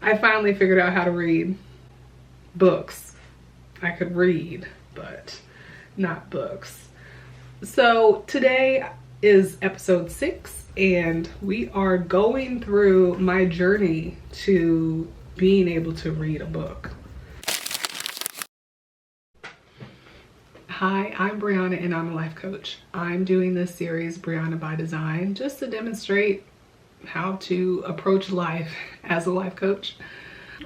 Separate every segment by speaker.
Speaker 1: I finally figured out how to read books. I could read, but not books. So today is episode 6, and we are going through my journey to being able to read a book. Hi, I'm Brianna and I'm a life coach. I'm doing this series, Brianna by Design, just to demonstrate how to approach life as a life coach.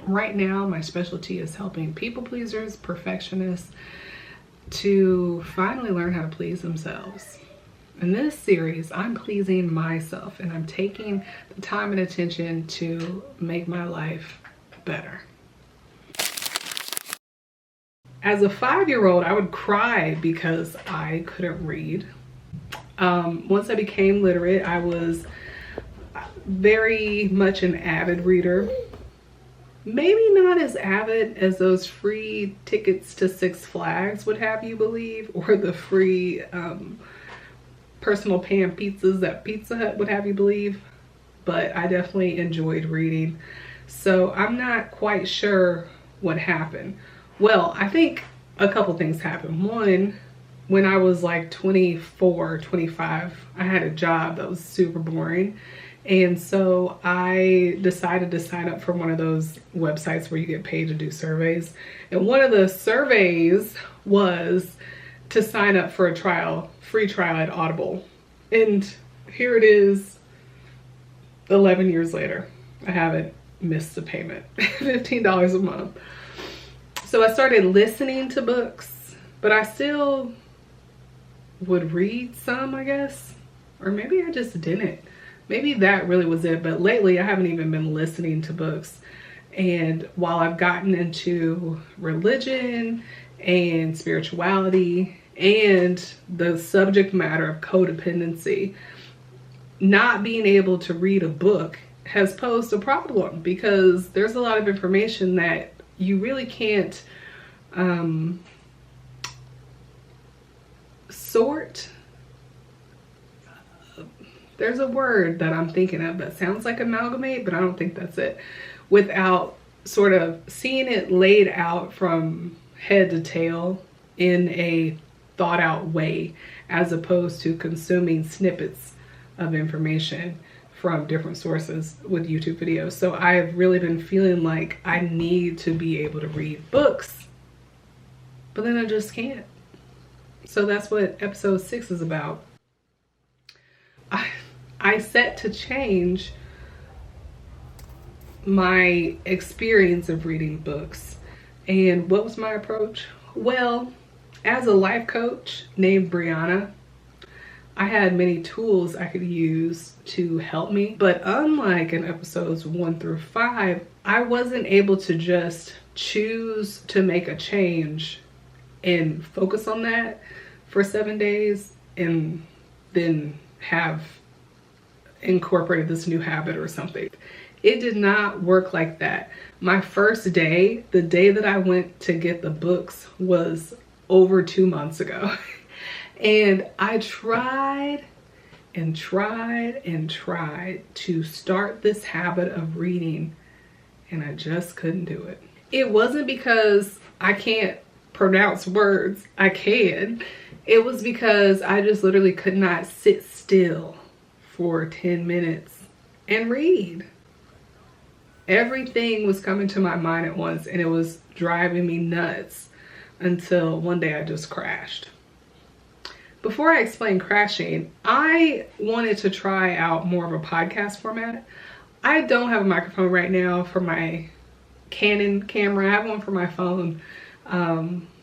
Speaker 1: Right now, my specialty is helping people pleasers, perfectionists, to finally learn how to please themselves. In this series, I'm pleasing myself and I'm taking the time and attention to make my life better. As a 5-year-old, I would cry because I couldn't read. Once I became literate, I was very much an avid reader. Maybe not as avid as those free tickets to Six Flags would have you believe, or the free personal pan pizzas that Pizza Hut would have you believe, but I definitely enjoyed reading. So I'm not quite sure what happened. Well, I think a couple things happened. One, when I was like 24, 25, I had a job that was super boring. And so I decided to sign up for one of those websites where you get paid to do surveys. And one of the surveys was to sign up for a free trial at Audible. And here it is 11 years later. I haven't missed a payment, $15 a month. So I started listening to books, but I still would read some, I guess. Or maybe I just didn't. Maybe that really was it. But lately I haven't even been listening to books. And while I've gotten into religion and spirituality and the subject matter of codependency, not being able to read a book has posed a problem, because there's a lot of information that you really can't sort. There's a word that I'm thinking of that sounds like amalgamate, but I don't think that's it, without sort of seeing it laid out from head to tail in a thought out way, as opposed to consuming snippets of information from different sources with YouTube videos. So I've really been feeling like I need to be able to read books, but then I just can't. So that's what episode 6 is about. I set to change my experience of reading books. And what was my approach? Well, as a life coach named Brianna, I had many tools I could use to help me, but unlike in episodes 1 through 5, I wasn't able to just choose to make a change and focus on that for 7 days and then have incorporated this new habit or something. It did not work like that. My first day, the day that I went to get the books, was over 2 months ago. And I tried and tried and tried to start this habit of reading, and I just couldn't do it. It wasn't because I can't pronounce words. I can. It was because I just literally could not sit still for 10 minutes and read. Everything was coming to my mind at once, and it was driving me nuts until one day I just crashed. Before I explain crashing, I wanted to try out more of a podcast format. I don't have a microphone right now for my Canon camera. I have one for my phone,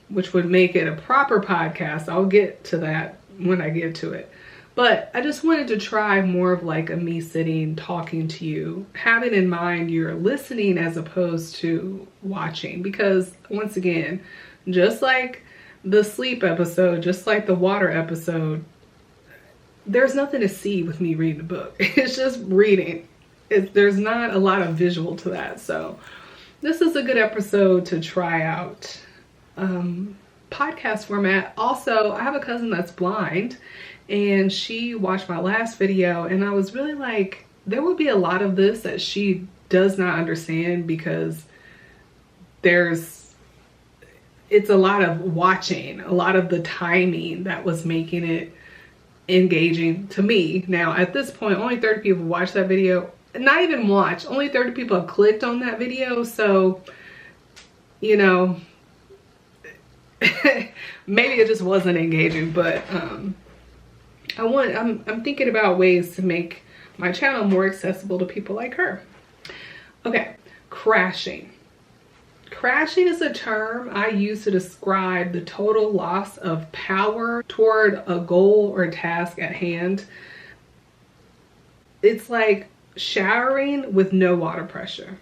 Speaker 1: which would make it a proper podcast. I'll get to that when I get to it. But I just wanted to try more of like a me sitting, talking to you, having in mind you're listening as opposed to watching. Because once again, just like the sleep episode, just like the water episode, there's nothing to see with me reading a book. It's just reading. There's not a lot of visual to that. So this is a good episode to try out. Podcast format. Also, I have a cousin that's blind, and she watched my last video, and I was really like, there would be a lot of this that she does not understand, because it's a lot of watching, a lot of the timing that was making it engaging to me. Now, at this point, only 30 people watched that video. Not even watch, only 30 people have clicked on that video. So, you know, maybe it just wasn't engaging, but I'm thinking about ways to make my channel more accessible to people like her. Okay, crashing. Crashing is a term I use to describe the total loss of power toward a goal or task at hand. It's like showering with no water pressure.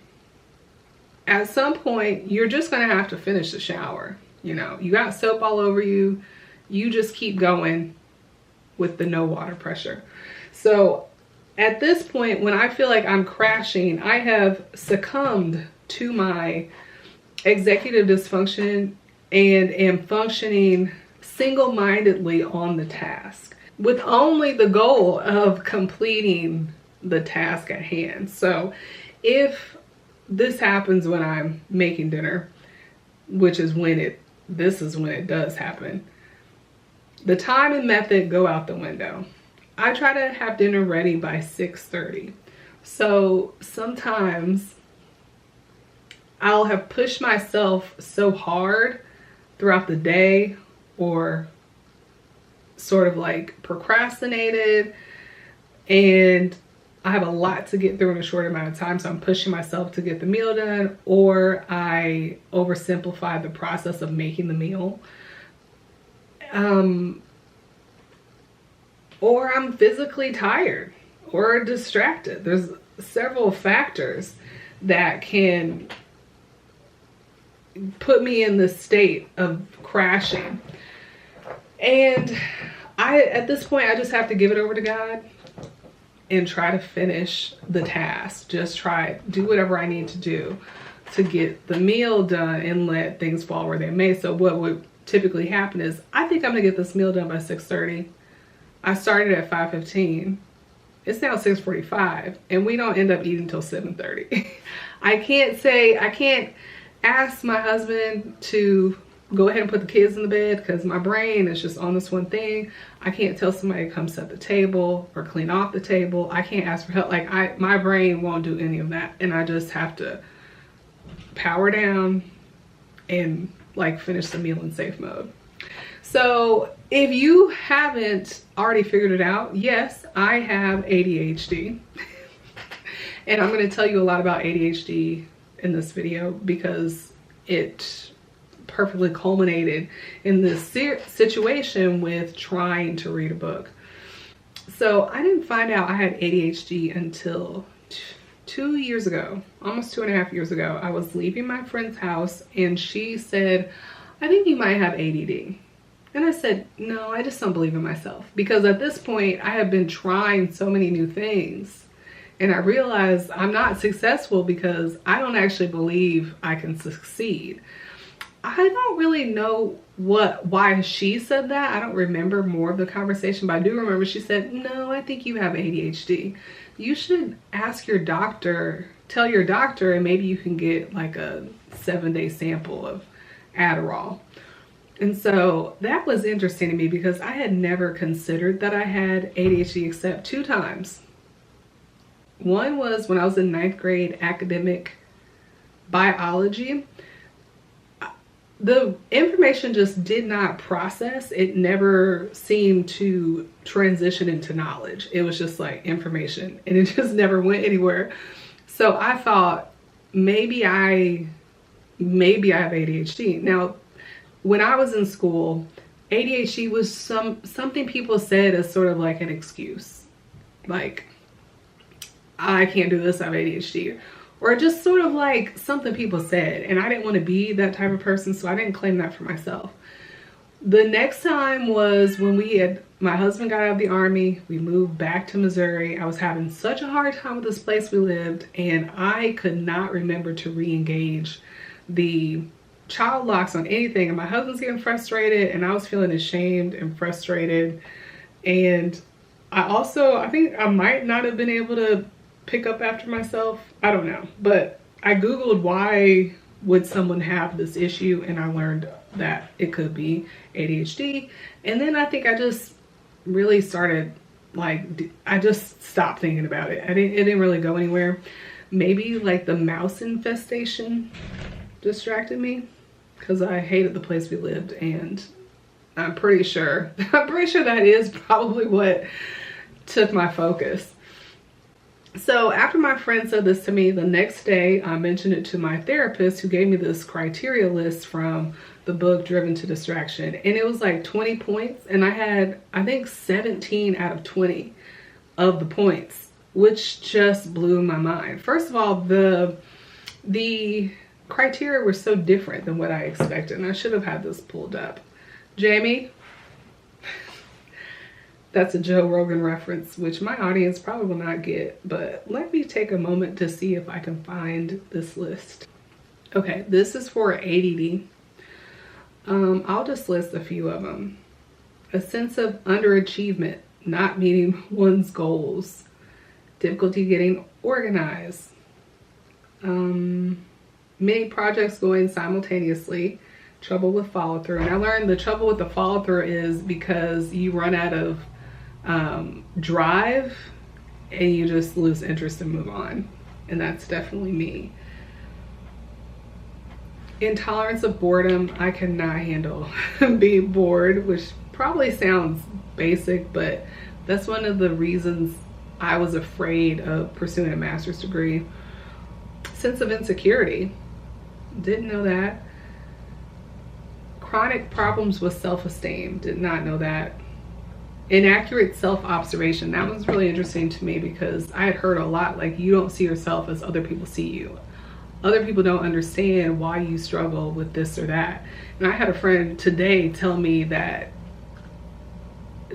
Speaker 1: At some point, you're just gonna have to finish the shower. You know, you got soap all over you. You just keep going with the no water pressure. So at this point, when I feel like I'm crashing, I have succumbed to my executive dysfunction and am functioning single-mindedly on the task with only the goal of completing the task at hand. So if this happens when I'm making dinner, which is this is when it does happen, the time and method go out the window. I try to have dinner ready by 6:30. So sometimes I'll have pushed myself so hard throughout the day, or sort of like procrastinated, and I have a lot to get through in a short amount of time, so I'm pushing myself to get the meal done, or I oversimplify the process of making the meal. Or I'm physically tired or distracted. There's several factors that can put me in this state of crashing. And at this point, I just have to give it over to God and try to finish the task. Just do whatever I need to do to get the meal done and let things fall where they may. So what would typically happen is, I think I'm gonna get this meal done by 6:30. I started at 5:15. It's now 6:45, and we don't end up eating till 7:30. I can't ask my husband to go ahead and put the kids in the bed, because my brain is just on this one thing. I can't tell somebody to come set the table or clean off the table. I can't ask for help. Like, my brain won't do any of that, and I just have to power down and like finish the meal in safe mode. So if you haven't already figured it out, yes, I have ADHD. And I'm going to tell you a lot about ADHD in this video, because it perfectly culminated in this situation with trying to read a book. So I didn't find out I had ADHD until 2 years ago, almost 2.5 years ago. I was leaving my friend's house and she said, "I think you might have ADD." And I said, "No, I just don't believe in myself." Because at this point, I have been trying so many new things, and I realized I'm not successful because I don't actually believe I can succeed. I don't really know why she said that. I don't remember more of the conversation, but I do remember she said, "No, I think you have ADHD. You should ask your doctor, tell your doctor, and maybe you can get like a 7-day sample of Adderall." And so that was interesting to me, because I had never considered that I had ADHD except 2 times. One was when I was in 9th grade academic biology. The information just did not process. It never seemed to transition into knowledge. It was just like information, and it just never went anywhere. So I thought maybe I have ADHD. Now, when I was in school, ADHD was something people said as sort of like an excuse. Like, I can't do this, I have ADHD. Or just sort of like something people said. And I didn't want to be that type of person, so I didn't claim that for myself. The next time was when my husband got out of the Army. We moved back to Missouri. I was having such a hard time with this place we lived, and I could not remember to re-engage the child locks on anything. And my husband's getting frustrated, and I was feeling ashamed and frustrated. And I think I might not have been able to pick up after myself. I don't know, but I Googled why would someone have this issue, and I learned that it could be ADHD. And then I think I just really started, like, I just stopped thinking about it. It didn't really go anywhere. Maybe like the mouse infestation distracted me, because I hated the place we lived, and I'm pretty sure that is probably what took my focus. So after my friend said this to me, the next day I mentioned it to my therapist, who gave me this criteria list from the book Driven to Distraction. And it was like 20 points. And I had, I think, 17 out of 20 of the points, which just blew my mind. First of all, the criteria were so different than what I expected. And I should have had this pulled up. Jamie, that's a Joe Rogan reference, which my audience probably will not get, but let me take a moment to see if I can find this list. Okay, this is for ADD. I'll just list a few of them. A sense of underachievement, not meeting one's goals, difficulty getting organized, many projects going simultaneously, trouble with follow through. And I learned the trouble with the follow through is because you run out of drive and you just lose interest and move on. And that's definitely me. Intolerance of boredom. I cannot handle being bored, which probably sounds basic, but that's one of the reasons I was afraid of pursuing a master's degree. Sense of insecurity. Didn't know that. Chronic problems with self-esteem. Did not know that. Inaccurate self-observation. That was really interesting to me, because I had heard a lot, like, you don't see yourself as other people see you. Other people don't understand why you struggle with this or that. And I had a friend today tell me that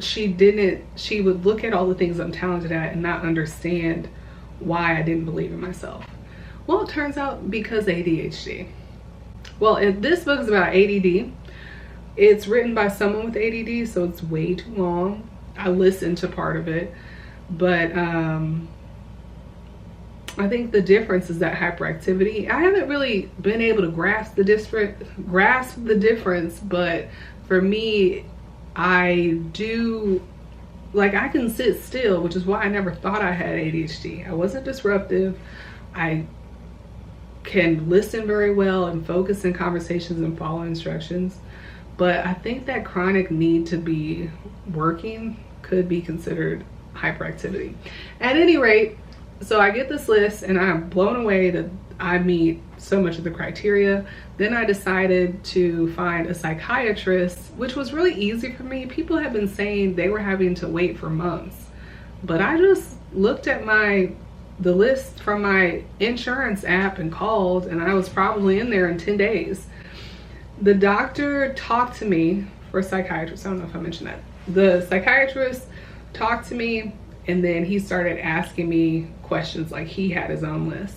Speaker 1: she would look at all the things I'm talented at and not understand why I didn't believe in myself. Well, it turns out because ADHD. Well, this book is about ADD. It's written by someone with ADD, so it's way too long. I listened to part of it, but I think the difference is that hyperactivity. I haven't really been able to grasp the difference, but for me, I do, like, I can sit still, which is why I never thought I had ADHD. I wasn't disruptive. I can listen very well and focus in conversations and follow instructions. But I think that chronic need to be working could be considered hyperactivity. At any rate, so I get this list and I'm blown away that I meet so much of the criteria. Then I decided to find a psychiatrist, which was really easy for me. People have been saying they were having to wait for months, but I just looked at the list from my insurance app and called, and I was probably in there in 10 days. The doctor talked to me, for a psychiatrist, I don't know if I mentioned that. The psychiatrist talked to me, and then he started asking me questions, like he had his own list.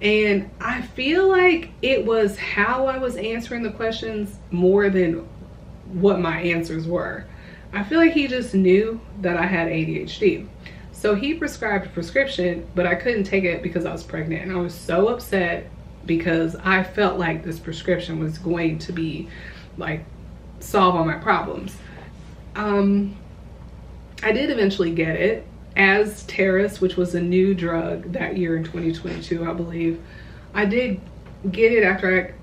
Speaker 1: And I feel like it was how I was answering the questions more than what my answers were. I feel like he just knew that I had ADHD. So he prescribed a prescription, but I couldn't take it because I was pregnant. And I was so upset because I felt like this prescription was going to be, like, solve all my problems. I did eventually get it as Terrace, which was a new drug that year in 2022, I believe. I did get it after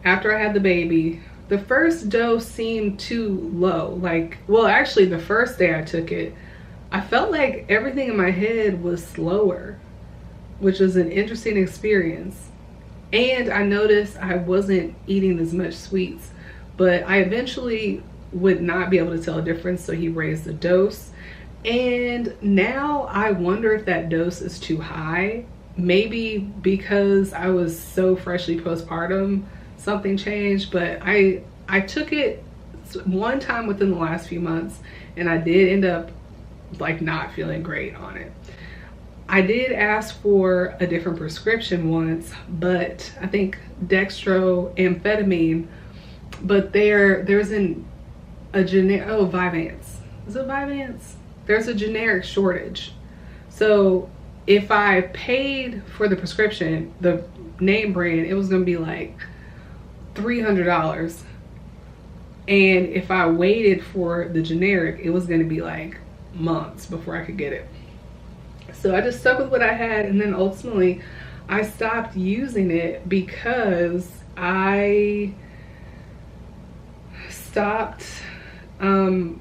Speaker 1: I had the baby. The first dose seemed too low. Like, well, actually the first day I took it, I felt like everything in my head was slower, which was an interesting experience. And I noticed I wasn't eating as much sweets, but I eventually would not be able to tell a difference, so he raised the dose. And now I wonder if that dose is too high. Maybe because I was so freshly postpartum, something changed, but I took it one time within the last few months, and I did end up, like, not feeling great on it. I did ask for a different prescription once, but I think dextroamphetamine, but there's a generic, Vyvanse. Is it Vyvanse? There's a generic shortage. So if I paid for the prescription, the name brand, it was gonna be like $300. And if I waited for the generic, it was gonna be like months before I could get it. So I just stuck with what I had, and then ultimately I stopped using it because I stopped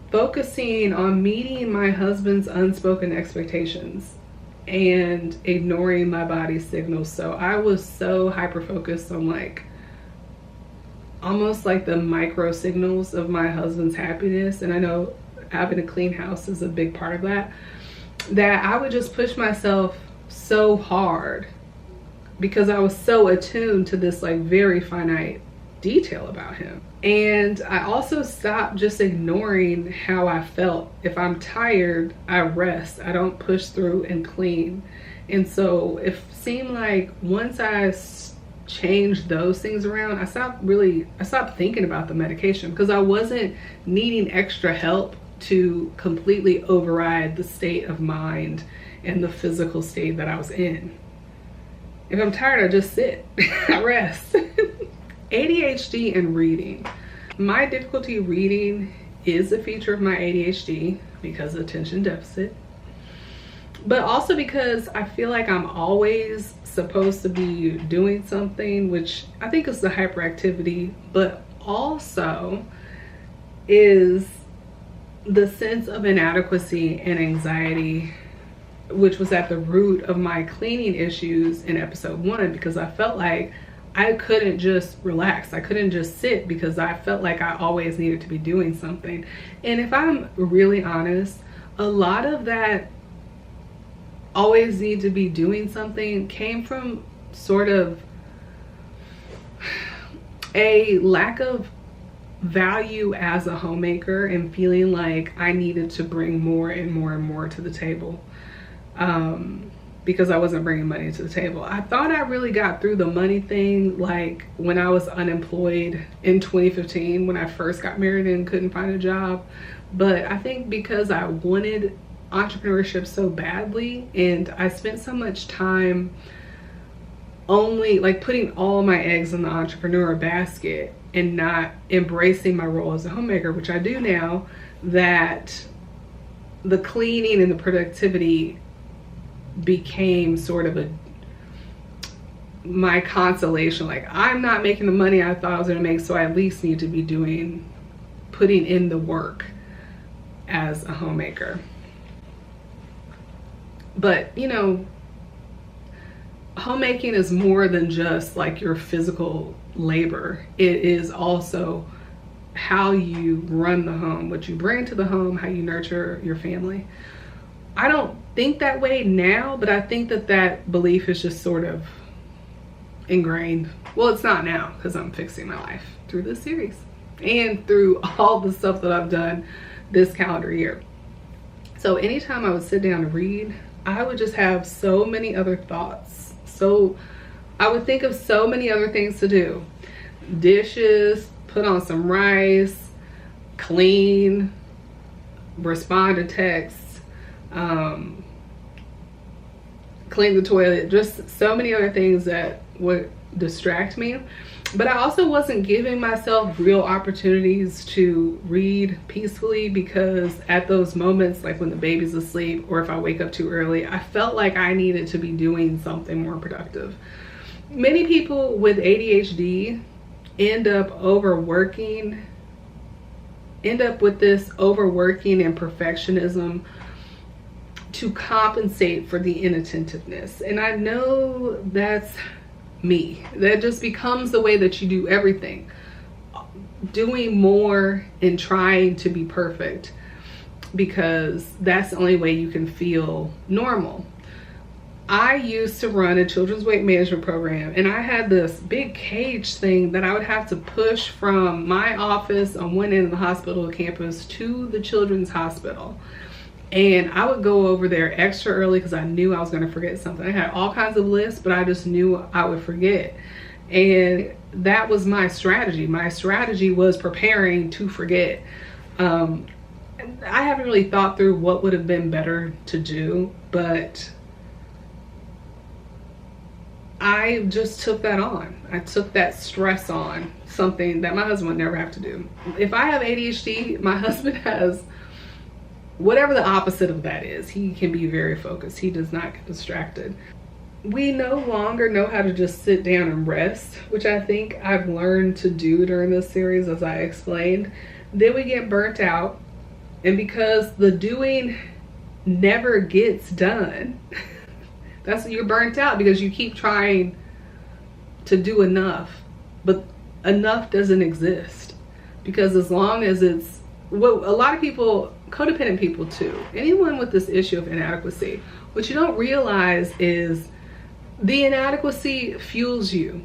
Speaker 1: focusing on meeting my husband's unspoken expectations and ignoring my body's signals. So I was so hyper focused on like almost like the micro signals of my husband's happiness, and I know having a clean house is a big part of that, that I would just push myself so hard because I was so attuned to this like very finite detail about him. And I also stopped just ignoring how I felt. If I'm tired, I rest. I don't push through and clean. And so it seemed like once I changed those things around, I stopped thinking about the medication because I wasn't needing extra help to completely override the state of mind and the physical state that I was in. If I'm tired, I just sit. I rest. ADHD and reading. My difficulty reading is a feature of my ADHD because of attention deficit, but also because I feel like I'm always supposed to be doing something, which I think is the hyperactivity, but also is the sense of inadequacy and anxiety, which was at the root of my cleaning issues in episode 1, because I felt like I couldn't just relax. I couldn't just sit because I felt like I always needed to be doing something. And if I'm really honest, a lot of that always need to be doing something came from sort of a lack of value as a homemaker and feeling like I needed to bring more and more and more to the table. Because I wasn't bringing money to the table. I thought I really got through the money thing like when I was unemployed in 2015 when I first got married and couldn't find a job. But I think because I wanted entrepreneurship so badly and I spent so much time only like putting all my eggs in the entrepreneur basket and not embracing my role as a homemaker, which I do now, that the cleaning and the productivity became sort of my consolation. Like, I'm not making the money I thought I was gonna make, so I at least need to be putting in the work as a homemaker. But you know, homemaking is more than just like your physical labor. It is also how you run the home, what you bring to the home, how you nurture your family. I don't think that way now, but I think that belief is just sort of ingrained. Well, it's not now because I'm fixing my life through this series and through all the stuff that I've done this calendar year. So anytime I would sit down to read, I would just have so many other thoughts. So I would think of so many other things to do. Dishes, put on some rice, clean, respond to texts, clean the toilet, just so many other things that would distract me. But I also wasn't giving myself real opportunities to read peacefully, because at those moments, like when the baby's asleep or if I wake up too early, I felt like I needed to be doing something more productive. Many people with ADHD end up with this overworking and perfectionism to compensate for the inattentiveness. And I know that's me. That just becomes the way that you do everything. Doing more and trying to be perfect, because that's the only way you can feel normal. I used to run a children's weight management program, and I had this big cage thing that I would have to push from my office on one end of the hospital campus to the children's hospital. And I would go over there extra early because I knew I was going to forget something. I had all kinds of lists, but I just knew I would forget. And that was my strategy. My strategy was preparing to forget. I haven't really thought through what would have been better to do, but I just took that on. I took that stress on, something that my husband would never have to do. If I have ADHD, my husband has whatever the opposite of that is. He can be very focused. He does not get distracted. We no longer know how to just sit down and rest, which I think I've learned to do during this series, as I explained. Then we get burnt out, and because the doing never gets done, you're burnt out because you keep trying to do enough, but enough doesn't exist. Because as long as it's what a lot of people, codependent people too, anyone with this issue of inadequacy, what you don't realize is the inadequacy fuels you.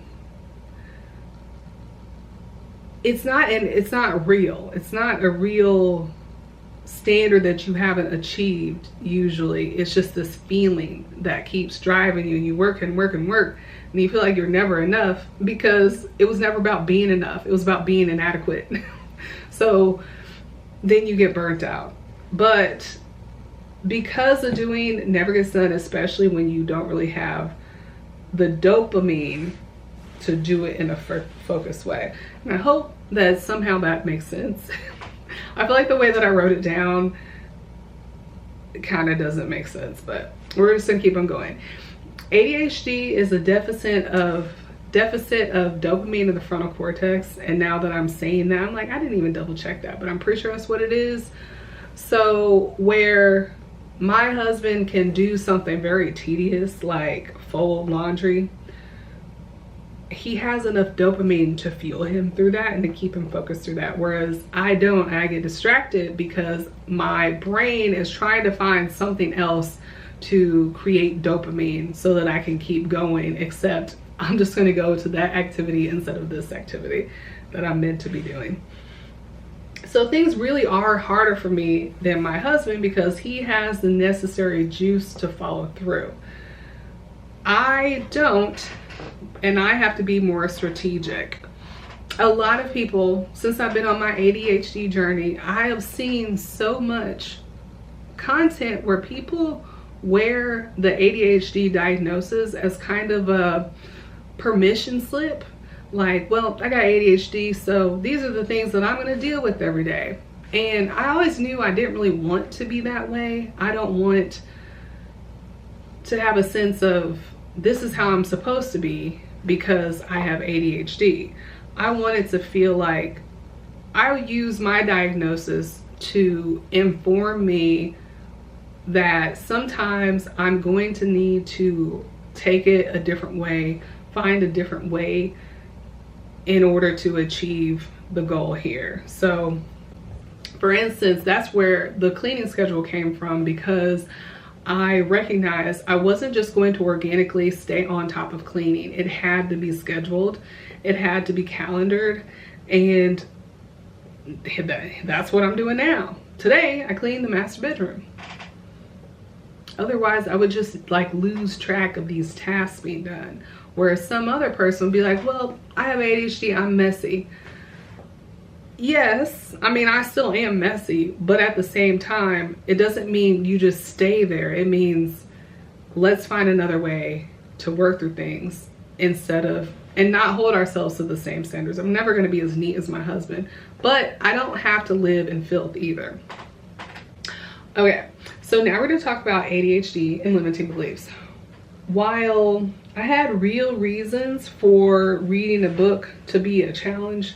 Speaker 1: It's not real. It's not a real standard that you haven't achieved usually. It's just this feeling that keeps driving you, and you work and work and work, and you feel like you're never enough because it was never about being enough. It was about being inadequate. So then you get burnt out. But because the doing never gets done, especially when you don't really have the dopamine to do it in a focused way. And I hope that somehow that makes sense. I feel like the way that I wrote it down kind of doesn't make sense, but we're just gonna keep on going. ADHD is a deficit of dopamine in the frontal cortex. And now that I'm saying that, I'm like, I didn't even double check that, but I'm pretty sure that's what it is. So where my husband can do something very tedious, like fold laundry, he has enough dopamine to fuel him through that and to keep him focused through that. Whereas I don't. I get distracted because my brain is trying to find something else to create dopamine so that I can keep going, except I'm just going to go to that activity instead of this activity that I'm meant to be doing. So things really are harder for me than my husband because he has the necessary juice to follow through. I don't, and I have to be more strategic. A lot of people, since I've been on my ADHD journey, I have seen so much content where people wear the ADHD diagnosis as kind of a permission slip. Like, well, I got ADHD, so these are the things that I'm going to deal with every day. And I always knew I didn't really want to be that way. I don't want to have a sense of this is how I'm supposed to be because I have ADHD. I wanted to feel like I would use my diagnosis to inform me that sometimes I'm going to need to take it a different way, find a different way in order to achieve the goal here. So for instance, that's where the cleaning schedule came from, because I recognized I wasn't just going to organically stay on top of cleaning. It had to be scheduled, it had to be calendared, and that's what I'm doing now. Today I cleaned the master bedroom. Otherwise I would just like lose track of these tasks being done. Whereas some other person would be like, well, I have ADHD, I'm messy. Yes, I mean, I still am messy, but at the same time, it doesn't mean you just stay there. It means let's find another way to work through things and not hold ourselves to the same standards. I'm never going to be as neat as my husband, but I don't have to live in filth either. Okay, so now we're going to talk about ADHD and limiting beliefs. While I had real reasons for reading a book to be a challenge,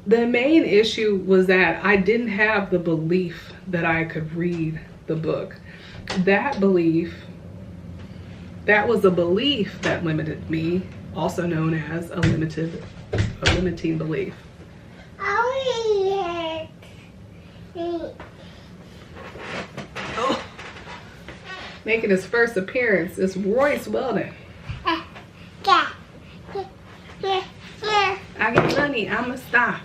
Speaker 1: the main issue was that I didn't have the belief that I could read the book. That was a belief that limited me, also known as a limiting belief. Oh. Making his first appearance is Royce Weldon. I get money, I'ma stop.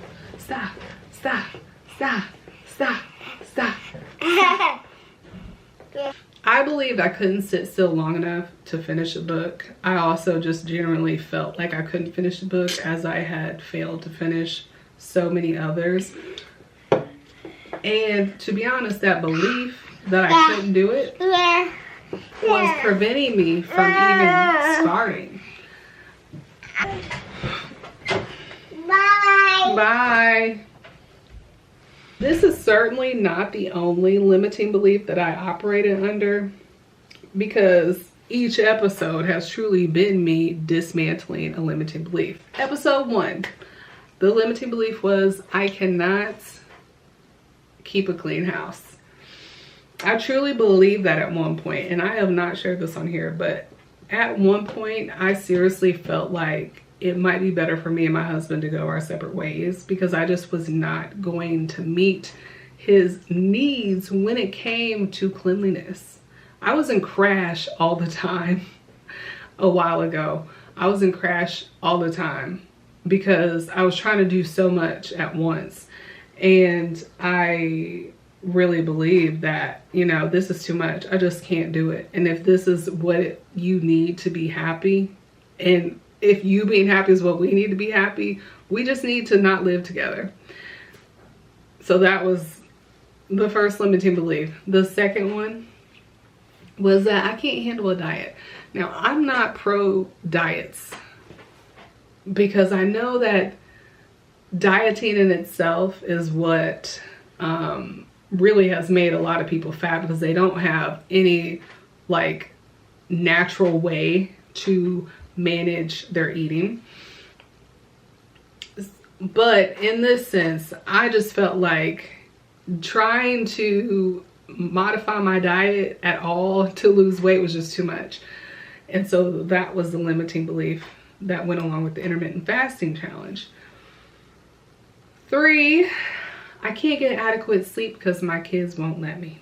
Speaker 1: I believed I couldn't sit still long enough to finish a book. I also just generally felt like I couldn't finish the book, as I had failed to finish so many others. And to be honest, that belief that I couldn't do it was preventing me from even starting.
Speaker 2: Bye.
Speaker 1: Bye. This is certainly not the only limiting belief that I operated under, because each episode has truly been me dismantling a limiting belief. Episode 1, the limiting belief was I cannot keep a clean house. I truly believe that at one point, and I have not shared this on here, but at one point I seriously felt like it might be better for me and my husband to go our separate ways, because I just was not going to meet his needs when it came to cleanliness. I was in crash all the time. A while ago, I was in crash all the time because I was trying to do so much at once, and I really believe that, you know, this is too much. I just can't do it. And if this is what you need to be happy, and if you being happy is what we need to be happy, we just need to not live together. So that was the first limiting belief. The second one was that I can't handle a diet. Now, I'm not pro diets, because I know that dieting in itself is what really has made a lot of people fat, because they don't have any like natural way to manage their eating. But in this sense, I just felt like trying to modify my diet at all to lose weight was just too much. And so that was the limiting belief that went along with the intermittent fasting challenge. 3, I can't get adequate sleep because my kids won't let me.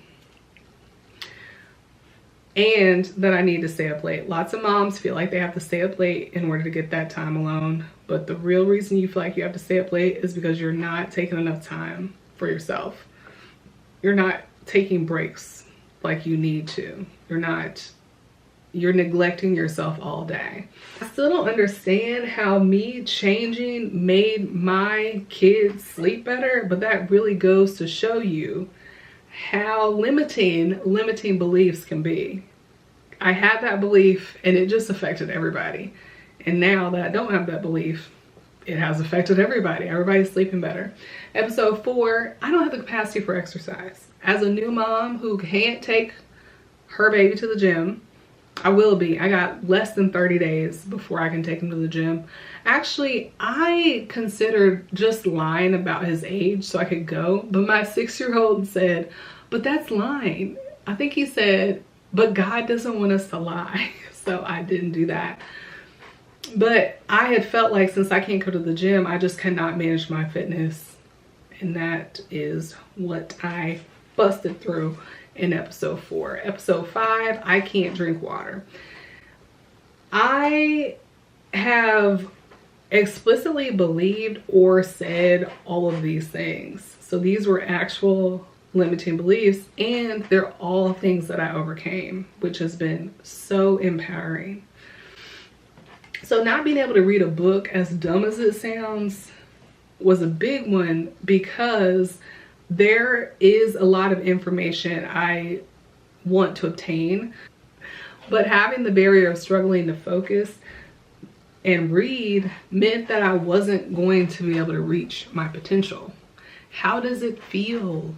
Speaker 1: And that I need to stay up late. Lots of moms feel like they have to stay up late in order to get that time alone. But the real reason you feel like you have to stay up late is because you're not taking enough time for yourself. You're not taking breaks like you need to. You're neglecting yourself all day. I still don't understand how me changing made my kids sleep better, but that really goes to show you how limiting beliefs can be. I had that belief and it just affected everybody. And now that I don't have that belief, it has affected everybody. Everybody's sleeping better. Episode 4, I don't have the capacity for exercise. As a new mom who can't take her baby to the gym, I will be. I got less than 30 days before I can take him to the gym. Actually, I considered just lying about his age so I could go, but my 6-year-old said, but that's lying. I think he said, but God doesn't want us to lie. So I didn't do that. But I had felt like since I can't go to the gym, I just cannot manage my fitness. And that is what I busted through in episode 4. Episode 5, I can't drink water. I have explicitly believed or said all of these things. So these were actual limiting beliefs, and they're all things that I overcame, which has been so empowering. So not being able to read a book, as dumb as it sounds, was a big one, because there is a lot of information I want to obtain, but having the barrier of struggling to focus and read meant that I wasn't going to be able to reach my potential. How does it feel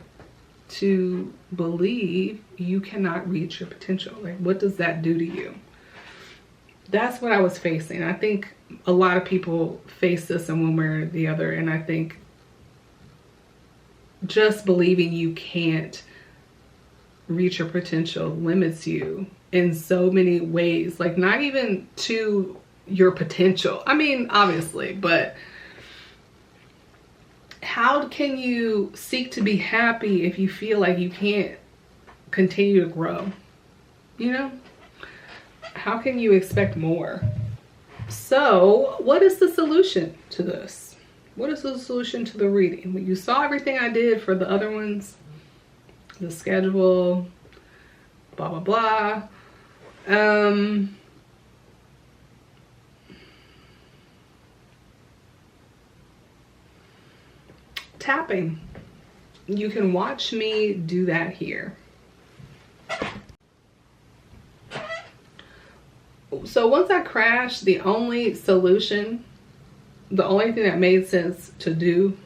Speaker 1: to believe you cannot reach your potential? Like, what does that do to you? That's what I was facing. I think a lot of people face this in one way or the other, and I think just believing you can't reach your potential limits you in so many ways. Like, not even to your potential. I mean, obviously, but how can you seek to be happy if you feel like you can't continue to grow? You know? How can you expect more? So, what is the solution to this? What is the solution to the reading? When you saw everything I did for the other ones, the schedule, blah, blah, blah. Tapping. You can watch me do that here. So once I crashed, the only solution, the only thing that made sense to do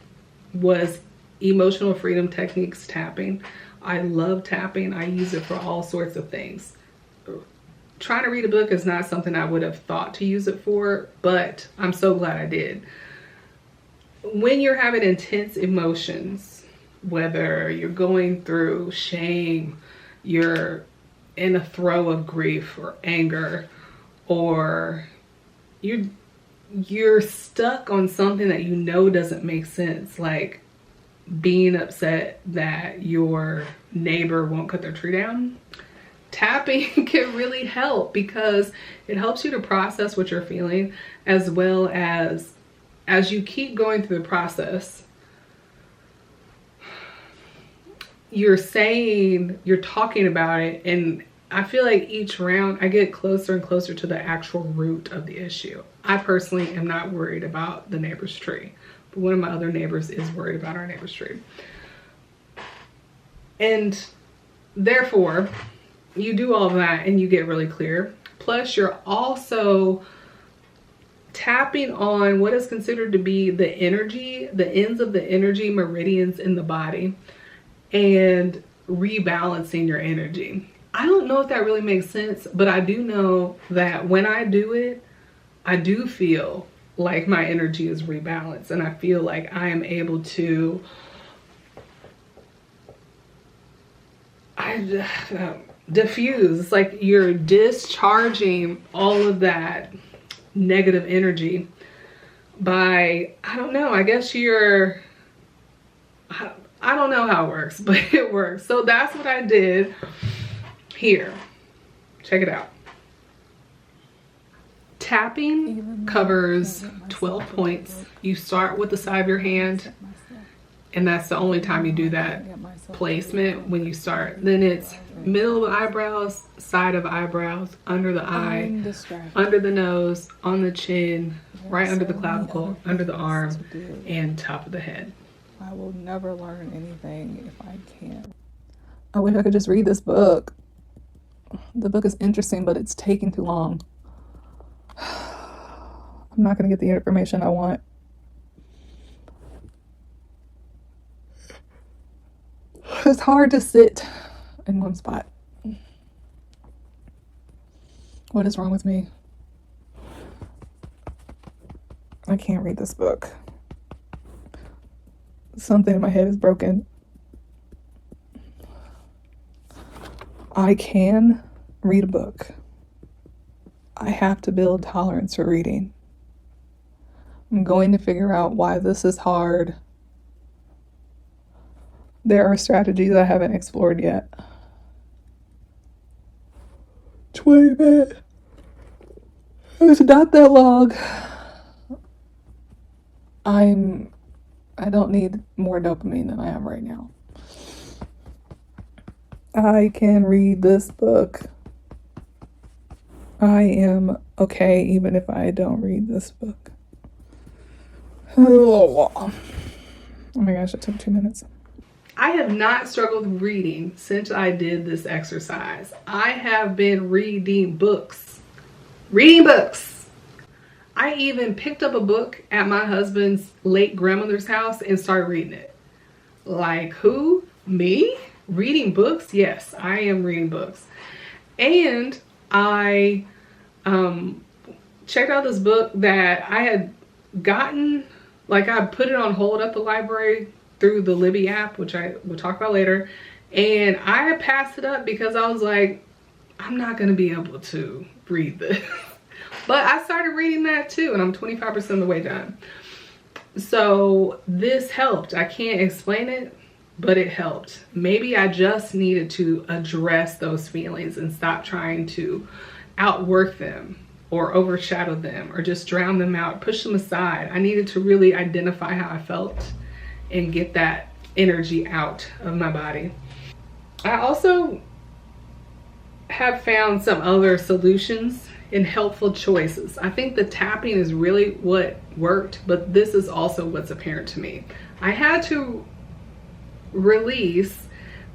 Speaker 1: was emotional freedom techniques tapping. I love tapping. I use it for all sorts of things. Trying to read a book is not something I would have thought to use it for, but I'm so glad I did. When you're having intense emotions, whether you're going through shame, you're in a throe of grief or anger, or you're stuck on something that you know doesn't make sense, like being upset that your neighbor won't cut their tree down, tapping can really help, because it helps you to process what you're feeling, as well as you keep going through the process, you're talking about it, and I feel like each round I get closer and closer to the actual root of the issue. I personally am not worried about the neighbor's tree, but one of my other neighbors is worried about our neighbor's tree. And therefore, you do all of that and you get really clear. Plus, you're also tapping on what is considered to be the energy, the ends of the energy meridians in the body, and rebalancing your energy. I don't know if that really makes sense, but I do know that when I do it, I do feel like my energy is rebalanced, and I feel like I am able to diffuse. It's like you're discharging all of that negative energy by, I don't know, I guess I don't know how it works, but it works. So that's what I did here. Check it out. Tapping covers 12 points. You start with the side of your hand, and that's the only time you do that placement when you start. Then it's middle of the eyebrows, side of eyebrows, under the eye, under the nose, on the chin, right under the clavicle, under the arm, and top of the head.
Speaker 2: I will never learn anything if I can't. I wish I could just read this book. The book is interesting, but it's taking too long. I'm not going to get the information I want. It's hard to sit in one spot. What is wrong with me? I can't read this book. Something in my head is broken. I can read a book. I have to build tolerance for reading. I'm going to figure out why this is hard. There are strategies I haven't explored yet. 20 minutes. It's not that long. I don't need more dopamine than I have right now. I can read this book. I am okay even if I don't read this book. Oh my gosh, it took 2 minutes.
Speaker 1: I have not struggled with reading since I did this exercise. I have been reading books. I even picked up a book at my husband's late grandmother's house and started reading it. Like who? Me? Reading books? Yes, I am reading books. And I checked out this book that I had gotten, like I put it on hold at the library through the Libby app, which I will talk about later. And I passed it up because I was like, I'm not going to be able to read this. But I started reading that too, and I'm 25% of the way done. So this helped. I can't explain it, but it helped. Maybe I just needed to address those feelings and stop trying to outwork them or overshadow them or just drown them out, push them aside. I needed to really identify how I felt and get that energy out of my body. I also have found some other solutions and helpful choices. I think the tapping is really what worked, but this is also what's apparent to me. I had to release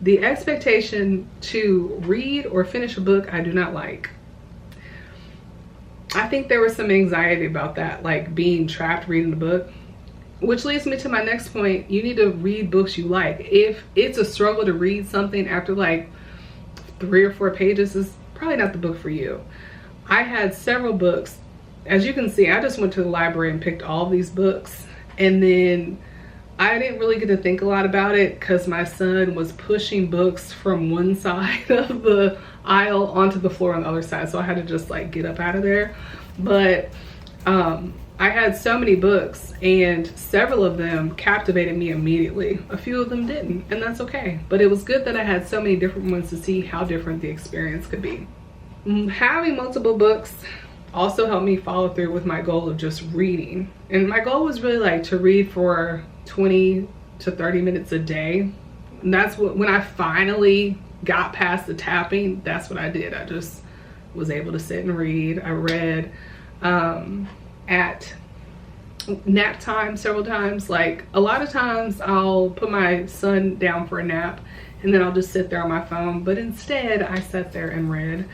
Speaker 1: the expectation to read or finish a book I do not like. I think there was some anxiety about that, like being trapped reading the book, which leads me to my next point. You need to read books you like. If it's a struggle to read something after like 3 or 4 pages, is probably not the book for you. I had several books. As you can see, I just went to the library and picked all these books, and then I didn't really get to think a lot about it because my son was pushing books from one side of the aisle onto the floor on the other side, so I had to just like get up out of there. But I had so many books, and several of them captivated me immediately. A few of them didn't, and that's okay. But it was good that I had so many different ones to see how different the experience could be. Having multiple books also helped me follow through with my goal of just reading. And my goal was really like to read for 20 to 30 minutes a day. And that's what, when I finally got past the tapping, that's what I did. I just was able to sit and read. I read at nap time several times. Like a lot of times I'll put my son down for a nap and then I'll just sit there on my phone, but instead I sat there and read.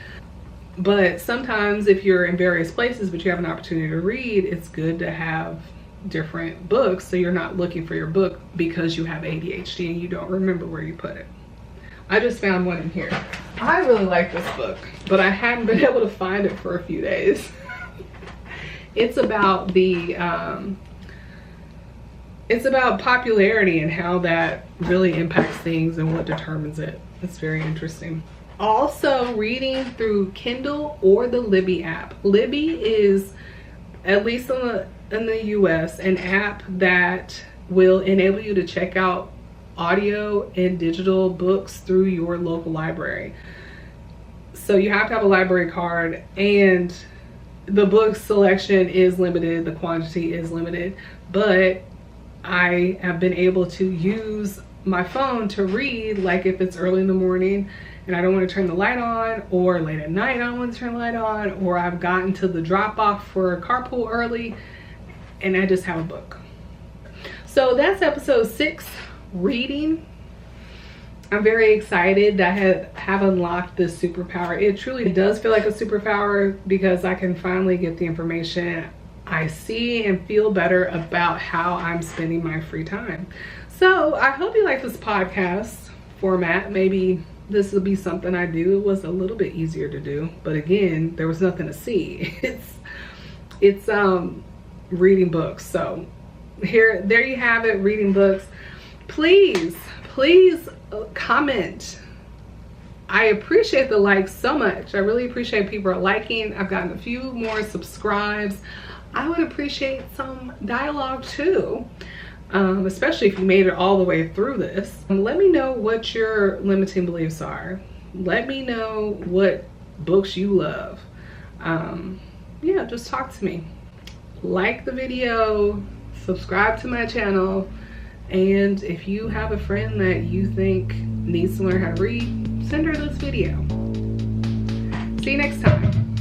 Speaker 1: But sometimes if you're in various places but you have an opportunity to read, it's good to have different books so you're not looking for your book because you have ADHD and you don't remember where you put it. I just found one in here. I really like this book, but I hadn't been able to find it for a few days. It's about the it's about popularity and how that really impacts things and what determines it. It's very interesting. Also, reading through Kindle or the Libby app. Libby is, at least in the US, an app that will enable you to check out audio and digital books through your local library. So you have to have a library card, and the book selection is limited, the quantity is limited, but I have been able to use my phone to read, like if it's early in the morning and I don't want to turn the light on, or late at night I don't want to turn the light on, or I've gotten to the drop off for carpool early and I just have a book. So that's episode 6, reading. I'm very excited that I have unlocked this superpower. It truly does feel like a superpower because I can finally get the information. I see and feel better about how I'm spending my free time. So I hope you like this podcast format. Maybe this will be something I do. It was a little bit easier to do, but again, there was nothing to see. It's reading books. So there you have it, reading books. Please comment. I appreciate the likes so much. I really appreciate people are liking. I've gotten a few more subscribes. I would appreciate some dialogue too, especially if you made it all the way through this. Let me know what your limiting beliefs are. Let me know what books you love. Yeah, just talk to me. Like the video, subscribe to my channel, and if you have a friend that you think needs to learn how to read, send her this video. See you next time.